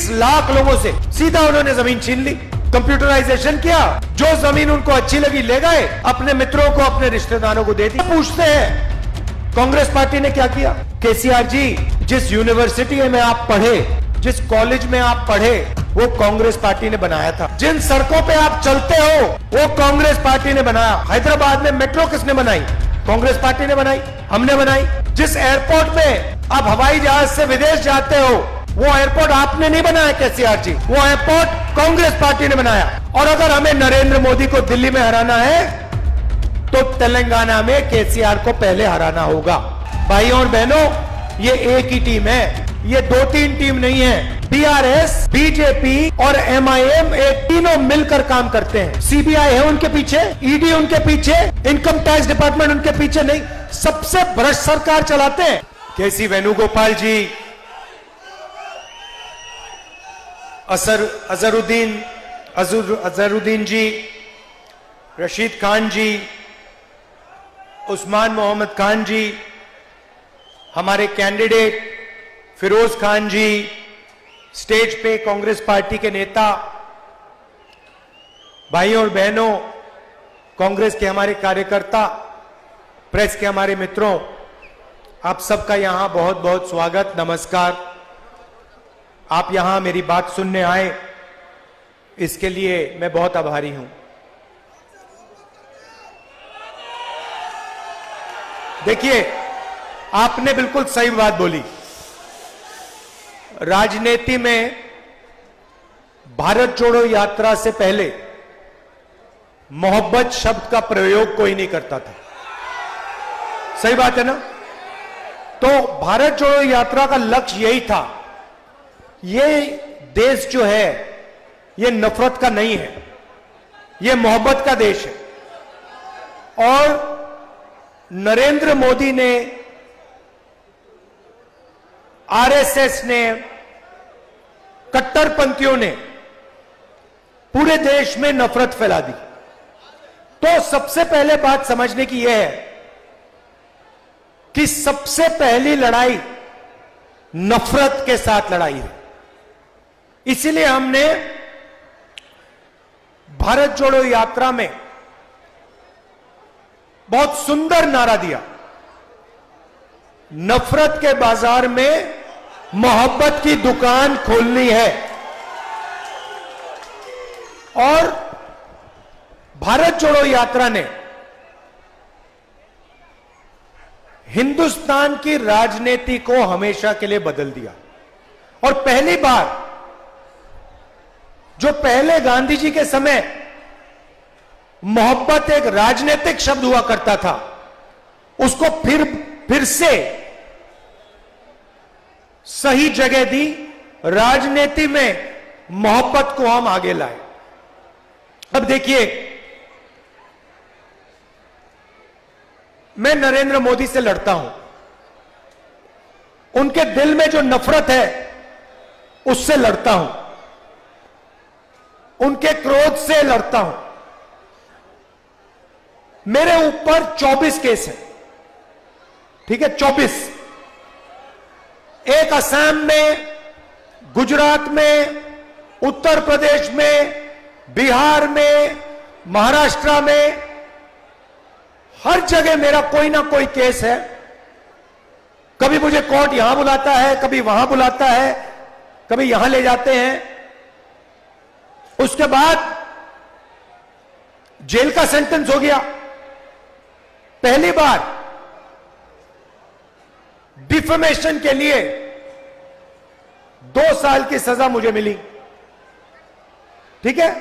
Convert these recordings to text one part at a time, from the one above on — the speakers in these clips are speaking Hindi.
20 लाख लोगों से सीधा उन्होंने जमीन छीन ली, कंप्यूटराइजेशन किया, जो जमीन उनको अच्छी लगी ले गए, अपने मित्रों को अपने रिश्तेदारों को दे दी। पूछते हैं कांग्रेस पार्टी ने क्या किया? केसीआर जी, जिस यूनिवर्सिटी में आप पढ़े, जिस कॉलेज में आप पढ़े, वो कांग्रेस पार्टी ने बनाया था। जिन सड़कों पे आप चलते हो वो कांग्रेस पार्टी ने बनाया। हैदराबाद में मेट्रो किसने बनाई? कांग्रेस पार्टी ने बनाई, हमने बनाई। जिस एयरपोर्ट पे आप हवाई जहाज से विदेश जाते हो वो एयरपोर्ट आपने नहीं बनाया केसीआर जी, वो एयरपोर्ट कांग्रेस पार्टी ने बनाया। और अगर हमें नरेंद्र मोदी को दिल्ली में हराना है तो तेलंगाना में केसीआर को पहले हराना होगा। भाइयों और बहनों, ये एक ही टीम है, ये 2-3 टीम नहीं है। बीआरएस, बीजेपी और एमआईएम एक तीनों मिलकर काम करते हैं। सीबीआई है उनके पीछे, ईडी उनके पीछे, इनकम टैक्स डिपार्टमेंट उनके पीछे नहीं, सबसे भ्रष्ट सरकार चलाते हैं। केसी वेणुगोपाल जी, अजहरुद्दीन जी, रशीद खान जी, उस्मान मोहम्मद खान जी, हमारे कैंडिडेट फिरोज खान जी, स्टेज पे कांग्रेस पार्टी के नेता, भाइयों और बहनों, कांग्रेस के हमारे कार्यकर्ता, प्रेस के हमारे मित्रों, आप सबका यहां बहुत बहुत स्वागत, नमस्कार। आप यहां मेरी बात सुनने आए, इसके लिए मैं बहुत आभारी हूं। देखिए, आपने बिल्कुल सही बात बोली। राजनीति में भारत जोड़ो यात्रा से पहले मोहब्बत शब्द का प्रयोग कोई नहीं करता था। सही बात है ना? तो भारत जोड़ो यात्रा का लक्ष्य यही था, ये देश जो है ये नफरत का नहीं है, ये मोहब्बत का देश है। और नरेंद्र मोदी ने, आरएसएस ने, कट्टरपंथियों ने पूरे देश में नफरत फैला दी। तो सबसे पहले बात समझने की यह है कि सबसे पहली लड़ाई नफरत के साथ लड़ाई है। इसीलिए हमने भारत जोड़ो यात्रा में बहुत सुंदर नारा दिया, नफरत के बाजार में मोहब्बत की दुकान खोलनी है। और भारत जोड़ो यात्रा ने हिंदुस्तान की राजनीति को हमेशा के लिए बदल दिया। और पहली बार, जो पहले गांधी जी के समय मोहब्बत एक राजनीतिक शब्द हुआ करता था, उसको फिर से सही जगह दी, राजनीति में मोहब्बत को हम आगे लाए। अब देखिए, मैं नरेंद्र मोदी से लड़ता हूं, उनके दिल में जो नफरत है उससे लड़ता हूं, उनके क्रोध से लड़ता हूं। मेरे ऊपर 24 केस हैं, ठीक है, 24। एक असम में, गुजरात में, उत्तर प्रदेश में, बिहार में, महाराष्ट्र में, हर जगह मेरा कोई ना कोई केस है। कभी मुझे कोर्ट यहां बुलाता है, कभी वहां बुलाता है, कभी यहां ले जाते हैं। उसके बाद जेल का सेंटेंस हो गया। पहली बार डिफेमेशन के लिए 2 साल की सजा मुझे मिली, ठीक है।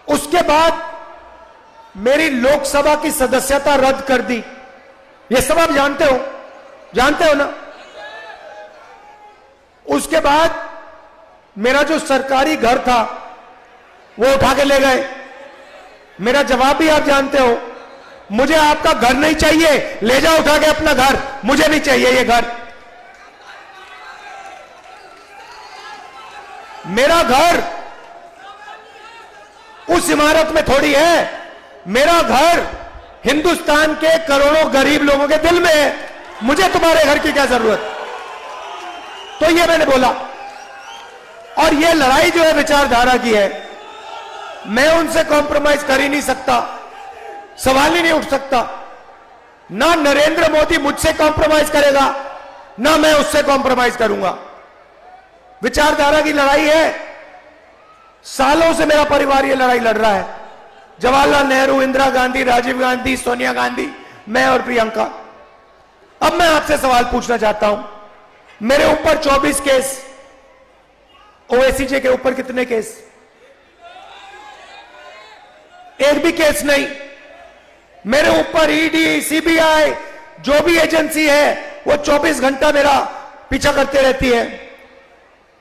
उसके बाद मेरी लोकसभा की सदस्यता रद्द कर दी। यह सब आप जानते हो ना। उसके बाद मेरा जो सरकारी घर था वो उठा के ले गए। मेरा जवाब भी आप जानते हो, मुझे आपका घर नहीं चाहिए, ले जाओ उठा के अपना घर, मुझे नहीं चाहिए ये घर। मेरा घर उस इमारत में थोड़ी है, मेरा घर हिंदुस्तान के करोड़ों गरीब लोगों के दिल में है। मुझे तुम्हारे घर की क्या जरूरत? तो ये मैंने बोला और ये लड़ाई जो है विचारधारा की है, मैं उनसे कॉम्प्रोमाइज कर ही नहीं सकता, सवाल ही नहीं उठ सकता। ना नरेंद्र मोदी मुझसे कॉम्प्रोमाइज करेगा, ना मैं उससे कॉम्प्रोमाइज करूंगा। विचारधारा की लड़ाई है। सालों से मेरा परिवार ये लड़ाई लड़ रहा है। जवाहरलाल नेहरू, इंदिरा गांधी, राजीव गांधी, सोनिया गांधी, मैं और प्रियंका। अब मैं आपसे सवाल पूछना चाहता हूं, मेरे ऊपर 24 केस, ओवैसी के ऊपर कितने केस? एक भी केस नहीं। मेरे ऊपर ईडी, सीबीआई, जो भी एजेंसी है वो 24 घंटा मेरा पीछा करते रहती है।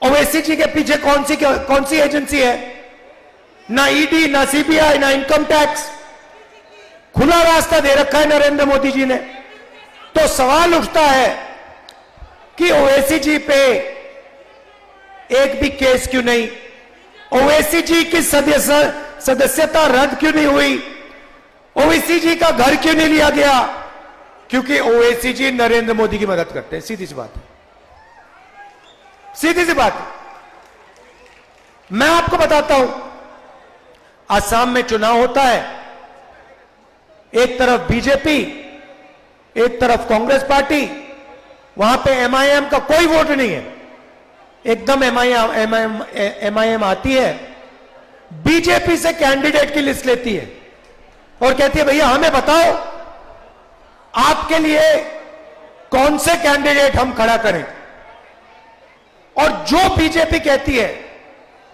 ओवैसी जी के पीछे कौन सी एजेंसी है? ना ईडी, ना सीबीआई, ना इनकम टैक्स। खुला रास्ता दे रखा है नरेंद्र मोदी जी ने। तो सवाल उठता है कि ओवैसी जी पे एक भी केस क्यों नहीं? ओवैसी जी की सदस्यता रद्द क्यों नहीं हुई? ओवैसी जी का घर क्यों नहीं लिया गया? क्योंकि ओवैसी जी नरेंद्र मोदी की मदद करते हैं। सीधी सी बात है, सीधी सी बात है। मैं आपको बताता हूं, असम में चुनाव होता है, एक तरफ बीजेपी, एक तरफ कांग्रेस पार्टी, वहां पे एमआईएम का कोई वोट नहीं है। एकदम एमआईएम आती है, बीजेपी से कैंडिडेट की लिस्ट लेती है और कहती है भैया हमें बताओ आपके लिए कौन से कैंडिडेट हम खड़ा करें। और जो बीजेपी कहती है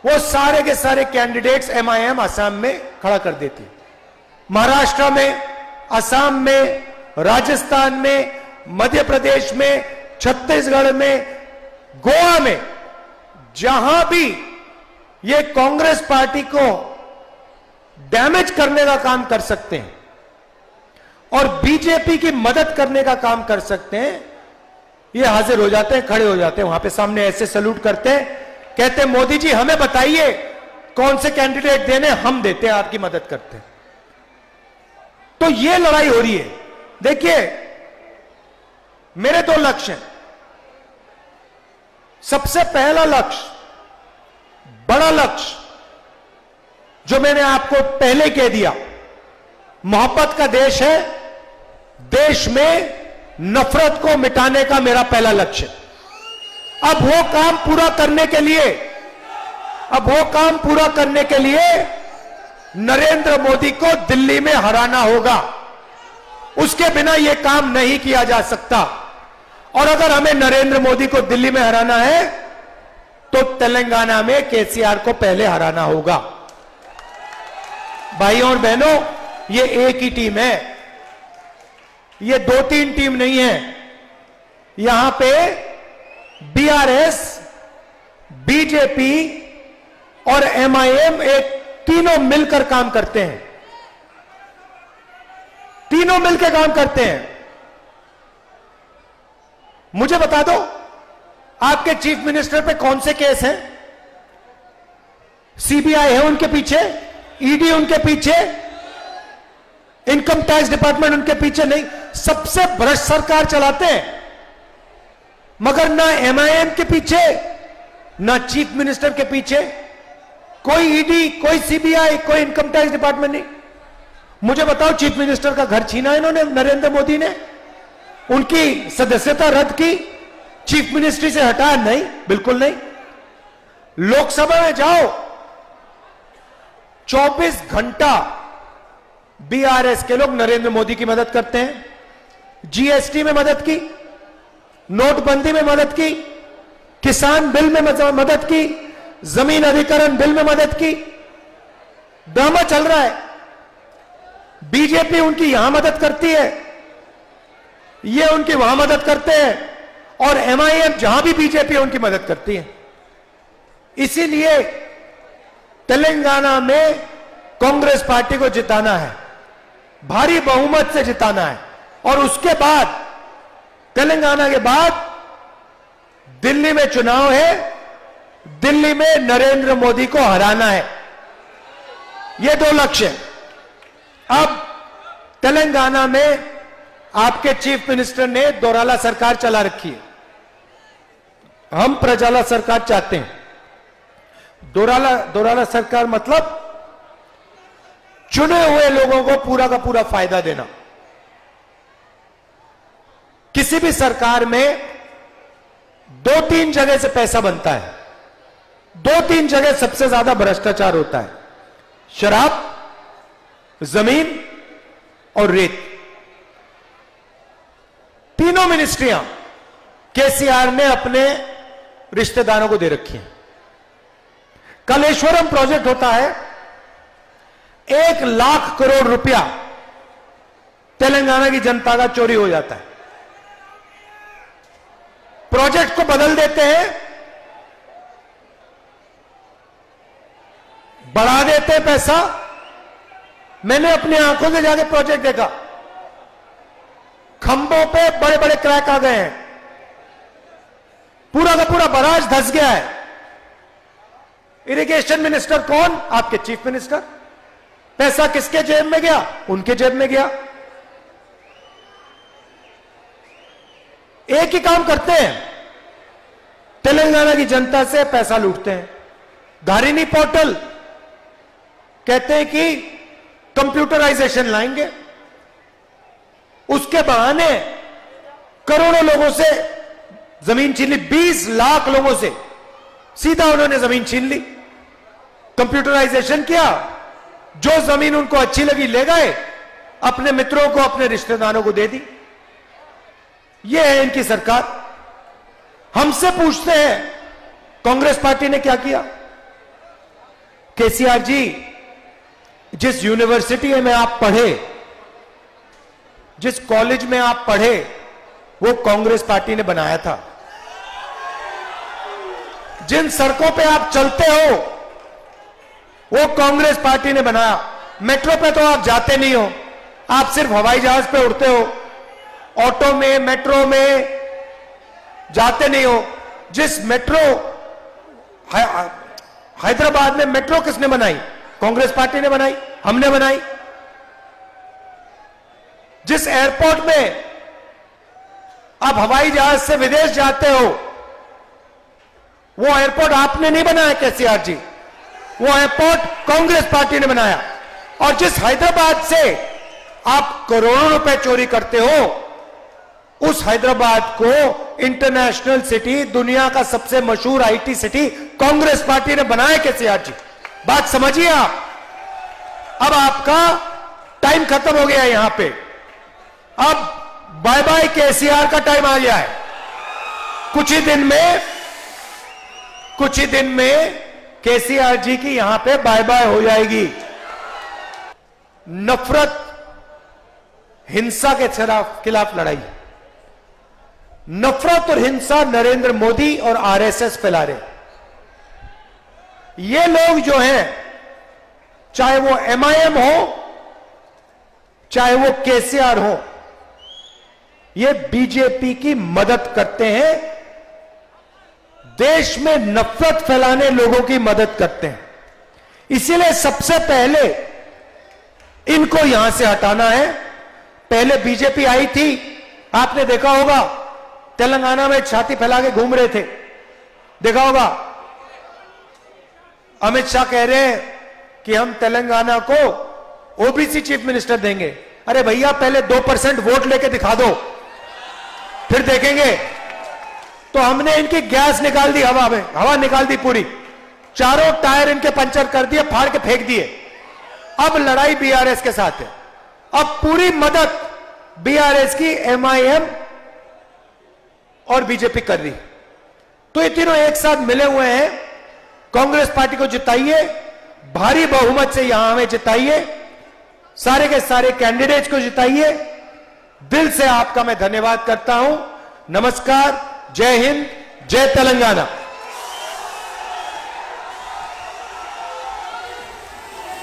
वो सारे के सारे कैंडिडेट्स एमआईएम असम में खड़ा कर देती है। महाराष्ट्र में, असम में, राजस्थान में, मध्य प्रदेश में, छत्तीसगढ़ में, गोवा में, जहां भी ये कांग्रेस पार्टी को डैमेज करने का काम कर सकते हैं और बीजेपी की मदद करने का काम कर सकते हैं, ये हाजिर हो जाते हैं, खड़े हो जाते हैं वहां पे सामने, ऐसे सैल्यूट करते हैं, कहते हैं मोदी जी हमें बताइए कौन से कैंडिडेट देने, हम देते हैं, आपकी मदद करते हैं। तो ये लड़ाई हो रही है। देखिए मेरे दो लक्ष्य हैं। सबसे पहला लक्ष्य, बड़ा लक्ष्य, जो मैंने आपको पहले कह दिया, मोहब्बत का देश है, देश में नफरत को मिटाने का मेरा पहला लक्ष्य। अब वो काम पूरा करने के लिए नरेंद्र मोदी को दिल्ली में हराना होगा। उसके बिना यह काम नहीं किया जा सकता। और अगर हमें नरेंद्र मोदी को दिल्ली में हराना है तो तेलंगाना में केसीआर को पहले हराना होगा। भाइयों और बहनों, ये एक ही टीम है, ये 2-3 टीम नहीं है। यहां पे बीआरएस, बीजेपी और एमआईएम एक तीनों मिलकर काम करते हैं, तीनों मिलकर काम करते हैं। मुझे बता दो आपके चीफ मिनिस्टर पे कौन से केस हैं? सीबीआई है उनके पीछे, ईडी उनके पीछे, इनकम टैक्स डिपार्टमेंट उनके पीछे नहीं। सबसे भ्रष्ट सरकार चलाते हैं, मगर ना एमआईएम के पीछे, ना चीफ मिनिस्टर के पीछे कोई ईडी, कोई सीबीआई, कोई इनकम टैक्स डिपार्टमेंट नहीं। मुझे बताओ चीफ मिनिस्टर का घर छीना इन्होंने, नरेंद्र मोदी ने, उनकी सदस्यता रद्द की, चीफ मिनिस्ट्री से हटाया? नहीं, बिल्कुल नहीं। लोकसभा में जाओ, 24 घंटा बीआरएस के लोग नरेंद्र मोदी की मदद करते हैं। जीएसटी में मदद की, नोटबंदी में मदद की, किसान बिल में मदद की, जमीन अधिग्रहण बिल में मदद की। ड्रामा चल रहा है। बीजेपी उनकी यहां मदद करती है, ये उनकी वहां मदद करते हैं, और एमआईएम जहां भी बीजेपी उनकी मदद करती है। इसीलिए तेलंगाना में कांग्रेस पार्टी को जिताना है, भारी बहुमत से जिताना है, और उसके बाद तेलंगाना के बाद दिल्ली में चुनाव है, दिल्ली में नरेंद्र मोदी को हराना है। ये दो लक्ष्य हैं। अब तेलंगाना में आपके चीफ मिनिस्टर ने दोराला सरकार चला रखी है। हम प्रजाला सरकार चाहते हैं। दोराला सरकार मतलब चुने हुए लोगों को पूरा का पूरा फायदा देना। किसी भी सरकार में 2-3 जगह से पैसा बनता है, 2-3 जगह सबसे ज्यादा भ्रष्टाचार होता है, शराब, जमीन और रेत। तीनों मिनिस्ट्रियां केसीआर ने अपने रिश्तेदारों को दे रखी हैं। कलेश्वरम प्रोजेक्ट होता है, 1 लाख करोड़ रुपया तेलंगाना की जनता का चोरी हो जाता है। प्रोजेक्ट को बदल देते हैं, बढ़ा देते हैं पैसा। मैंने अपनी आंखों से जाके प्रोजेक्ट देखा, खंभों पे बड़े बड़े क्रैक आ गए हैं, पूरा का पूरा बराज धंस गया है। इरिगेशन मिनिस्टर कौन? आपके चीफ मिनिस्टर। पैसा किसके जेब में गया? उनके जेब में गया। एक ही काम करते हैं, तेलंगाना की जनता से पैसा लूटते हैं। धारिनी पोर्टल कहते हैं कि कंप्यूटराइजेशन लाएंगे, उसके बहाने करोड़ों लोगों से जमीन छीन ली। 20 लाख लोगों से सीधा उन्होंने जमीन छीन ली, कंप्यूटराइजेशन किया। जो जमीन उनको अच्छी लगी ले गए, अपने मित्रों को, अपने रिश्तेदारों को दे दी। यह है इनकी सरकार। हमसे पूछते हैं कांग्रेस पार्टी ने क्या किया? केसीआर जी, जिस यूनिवर्सिटी में आप पढ़े, जिस कॉलेज में आप पढ़े, वो कांग्रेस पार्टी ने बनाया था। जिन सड़कों पे आप चलते हो, वो कांग्रेस पार्टी ने बनाया। मेट्रो पे तो आप जाते नहीं हो, आप सिर्फ हवाई जहाज पे उड़ते हो, ऑटो में, मेट्रो में जाते नहीं हो। जिस मेट्रो हैदराबाद में मेट्रो किसने बनाई? कांग्रेस पार्टी ने बनाई, हमने बनाई। जिस एयरपोर्ट में आप हवाई जहाज से विदेश जाते हो, वो एयरपोर्ट आपने नहीं बनाया केसीआर जी, वो एयरपोर्ट कांग्रेस पार्टी ने बनाया। और जिस हैदराबाद से आप करोड़ों रुपए चोरी करते हो, उस हैदराबाद को इंटरनेशनल सिटी, दुनिया का सबसे मशहूर आईटी सिटी कांग्रेस पार्टी ने बनाया केसीआर जी। बात समझिए आप। अब आपका टाइम खत्म हो गया यहां पे, अब बाय बाय केसीआर का टाइम आ गया है। कुछ ही दिन में केसीआर जी की यहां पे बाय बाय हो जाएगी। नफरत, हिंसा के खिलाफ लड़ाई। नफरत और हिंसा नरेंद्र मोदी और आरएसएस फैला रहे। ये लोग जो हैं, चाहे वो एमआईएम हो, चाहे वो केसीआर हो, ये बीजेपी की मदद करते हैं, देश में नफरत फैलाने लोगों की मदद करते हैं। इसीलिए सबसे पहले इनको यहां से हटाना है। पहले बीजेपी आई थी, आपने देखा होगा, तेलंगाना में छाती फैला के घूम रहे थे, देखा होगा। अमित शाह कह रहे हैं कि हम तेलंगाना को ओबीसी चीफ मिनिस्टर देंगे। अरे भैया, पहले 2% वोट लेके दिखा दो, फिर देखेंगे। तो हमने इनकी गैस निकाल दी, हवा में हवा निकाल दी पूरी, चारों टायर इनके पंचर कर दिए, फाड़ के फेंक दिए। अब लड़ाई बीआरएस के साथ है। अब पूरी मदद बीआरएस की एमआईएम और बीजेपी कर रही। तो ये तीनों एक साथ मिले हुए हैं। कांग्रेस पार्टी को जिताइए, भारी बहुमत से यहां हमें जिताइए, सारे के सारे कैंडिडेट्स को जिताइए। दिल से आपका मैं धन्यवाद करता हूं। नमस्कार, जय हिंद, जय तेलंगाना।